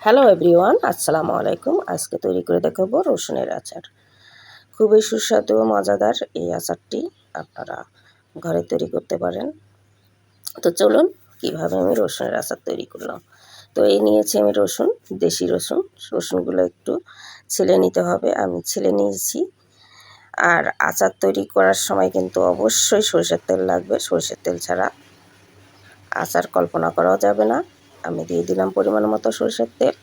Hello everyone, আসসালামু আলাইকুম। আজকে তৈরি করে দেখাবো রসুনের আচার। খুবই সুস্বাদু ও মজাদার এই আচারটি আপনারা ঘরে তৈরি করতে পারেন। তো চলুন কিভাবে আমি রসুনের আচার তৈরি করলাম। তো এই নিয়েছি আমি রসুন, দেশি রসুন। রসুনগুলো একটু ছিলে নিতে হবে, আমি ছিলে নিয়েছি। আর আচার তৈরি করার সময় কিন্তু অবশ্যই সরষের তেল লাগবে। সরষের তেল ছাড়া আচার কল্পনা করাও যাবে না। আমি দিয়ে দিলাম পরিমাণ মতো সরষের তেল।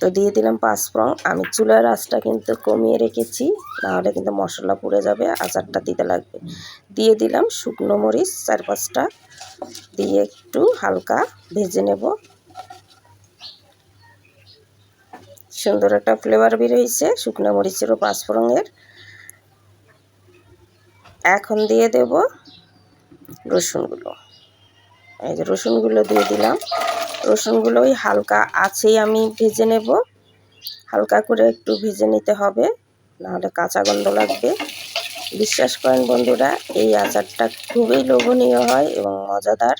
তো দিয়ে দিলাম পাঁচফোড়ন। আমি চুলার আঁচটা কিন্তু কমিয়ে রেখেছি, নাহলে কিন্তু মশলা পুড়ে যাবে, আচারটা দিতে লাগবে। দিয়ে দিলাম শুকনো মরিচ 4-5টা, দিয়ে একটু হালকা ভেজে নেব। সুন্দর একটা ফ্লেভার বের হয়েছে শুকনো মরিচের ও পাঁচফোড়নের। এখন দিয়ে দেব রসুনগুলো। এই যে রসুনগুলো দিয়ে দিলাম। রসুনগুলো ওই হালকা আঁচেই আমি ভেজে নেব। হালকা করে একটু ভেজে নিতে হবে, নাহলে কাঁচা গন্ধ লাগবে। বিশ্বাস করেন বন্ধুরা, এই আচারটা খুবই লোভনীয় হয় এবং মজাদার।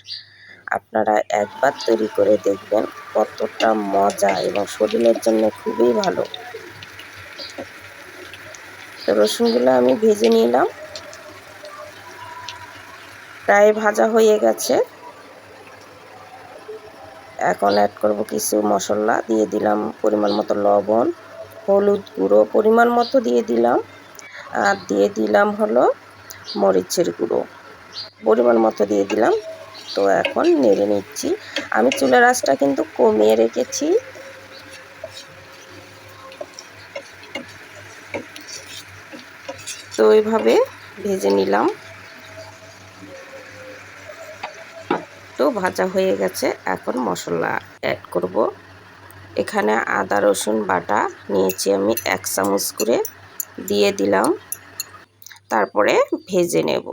আপনারা একবার তৈরি করে দেখবেন কতটা মজা এবং শরীরের জন্য খুবই ভালো। তো রসুনগুলো আমি ভেজে নিলাম, প্রায় ভাজা হয়ে গেছে। এখন অ্যাড করব কিছু মশলা। দিয়ে দিলাম পরিমাণ মতো লবণ, হলুদ গুঁড়ো পরিমাণ মতো দিয়ে দিলাম, আর দিয়ে দিলাম হলো মরিচের গুঁড়ো পরিমাণ মতো দিয়ে দিলাম। তো এখন নেড়ে নিচ্ছি। আমি চুলার আঁচটা কিন্তু কমিয়ে রেখেছি। তো এইভাবে ভেজে নিলাম। তো ভাজা হয়ে গেছে, এখন মশলা অ্যাড করব। এখানে আদা রসুন বাটা নিয়েছি আমি 1 চামচ করে, দিয়ে দিলাম। তারপরে ভেজে নেব।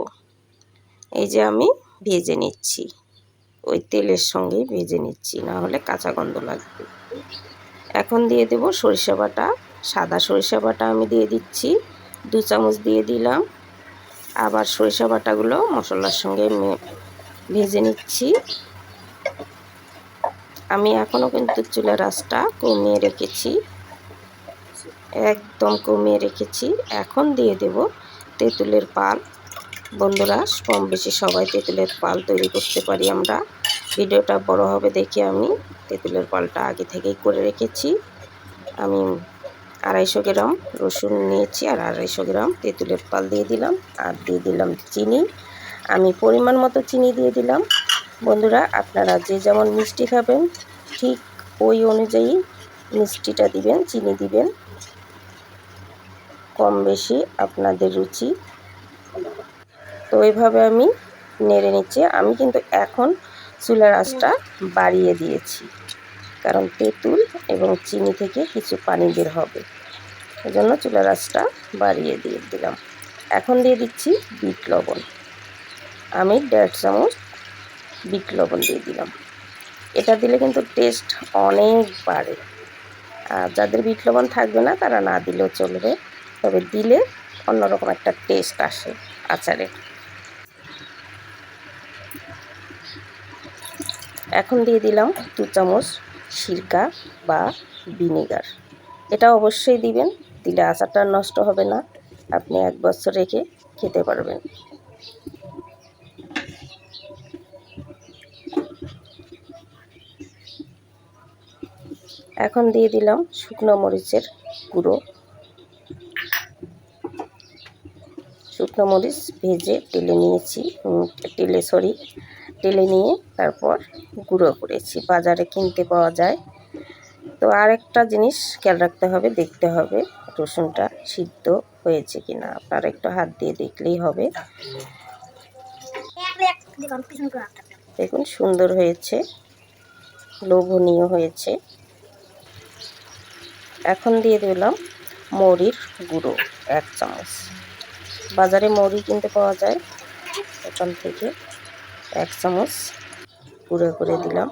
এই যে আমি ভেজে নিচ্ছি, ওই তেলের সঙ্গেই ভেজে নিচ্ছি, না হলে কাঁচা গন্ধ লাগবে। এখন দিয়ে দেব সরিষা বাটা। সাদা সরিষা বাটা আমি দিয়ে দিচ্ছি, 2 চামচ দিয়ে দিলাম। আবার সরিষা বাটাগুলো মশলার সঙ্গে ভেজে নিচ্ছি। আমি এখনও কিন্তু চুলার আঁচটা কমিয়ে রেখেছি, একদম কমিয়ে রেখেছি। এখন দিয়ে দেব তেঁতুলের পাল। বন্ধুরা, কম বেশি সবাই তেঁতুলের পাল তৈরি করতে পারি আমরা। ভিডিওটা বড় হবে দেখে আমি তেঁতুলের পালটা আগে থেকেই করে রেখেছি। আমি 250 গ্রাম রসুন নিয়েছি আর 250 গ্রাম তেঁতুলের পাল দিয়ে দিলাম, আর দিয়ে দিলাম চিনি। আমি পরিমাণ মতো চিনি দিয়ে দিলাম। বন্ধুরা, আপনারা যে যেমন মিষ্টি খাবেন ঠিক ওই অনুযায়ী মিষ্টিটা দিবেন, চিনি দিবেন, কম বেশি আপনাদের রুচি। তো এইভাবে আমি নেড়ে নিচ্ছি। আমি কিন্তু এখন চুলার আঁচটা বাড়িয়ে দিয়েছি, কারণ তেঁতুল এবং চিনি থেকে কিছু পানি বের হবে, এজন্য চুলার আঁচটা বাড়িয়ে দিয়ে দিলাম। এখন দিয়ে দিচ্ছি বিট লবণ। আমি 1.5 চামচ বিট লবণ দিয়ে দিলাম। এটা দিলে কিন্তু টেস্ট অনেক বাড়ে। আর যাদের বিট লবণ থাকবে না তারা না দিলেও চলবে, তবে দিলে অন্যরকম একটা টেস্ট আসে আচারে। এখন দিয়ে দিলাম 2 চামচ সিরকা বা ভিনেগার। এটা অবশ্যই দিবেন, দিলে আচারটা নষ্ট হবে না, আপনি 1 বছর রেখে খেতে পারবেন। এখন দিয়ে দিলাম শুকনো মরিচের গুঁড়ো। শুকনো মরিচ ভেজে টেলে নিয়েছি, টেলে নিয়ে তারপর গুঁড়ো করেছি, বাজারে কিনতে পাওয়া যায়। তো আরেকটা জিনিস খেয়াল রাখতে হবে, দেখতে হবে রসুনটা সিদ্ধ হয়েছে কিনা। আপনারা একটু হাত দিয়ে দেখলেই হবে। দেখুন সুন্দর হয়েছে, লোভনীয় হয়েছে। এখন দিয়ে দিলাম মৌরির গুঁড়ো 1 চামচ। বাজারে মৌরি কিনতে পাওয়া যায়, ওখান থেকে 1 চামচ গুঁড়ো করে দিলাম,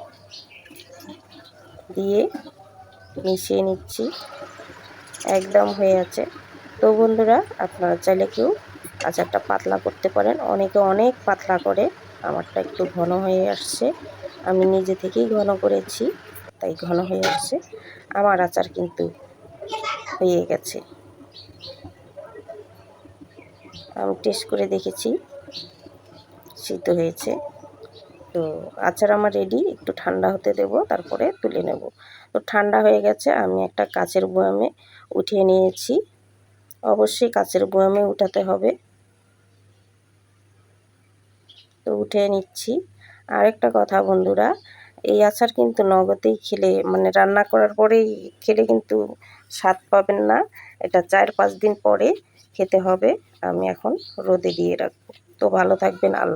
দিয়ে মিশিয়ে নিচ্ছি। একদম হয়ে আছে। তো বন্ধুরা, আপনারা চাইলে কেউ আচারটা পাতলা করতে পারেন, অনেকে অনেক পাতলা করে। আমারটা একটু ঘন হয়ে আসছে, আমি নিজে থেকেই ঘন করেছি। তাই ঘন হয়ে আসছে। আমার আচার কিন্তু হয়ে গেছে। আমি টেস্ট করে দেখেছি, সিদ্ধ হয়েছে। তো আচার আমার রেডি। একটু ঠান্ডা হতে দেব, তারপরে তুলে নেব। তো ঠান্ডা হয়ে গেছে, আমি একটা কাচের বয়ামে উঠিয়ে নিয়েছি। অবশ্যই কাচের বয়ামে উঠাতে হবে। তো উঠিয়ে নিচ্ছি। আরেকটা কথা বন্ধুরা, এই আচার কিন্তু নগদেই খেলে, মানে রান্না করার পরেই খেলে কিন্তু স্বাদ পাবেন না। এটা 4-5 দিন পরে খেতে হবে। আমি এখন রোদে দিয়ে রাখবো। তো ভালো থাকবেন। আল্লাহ।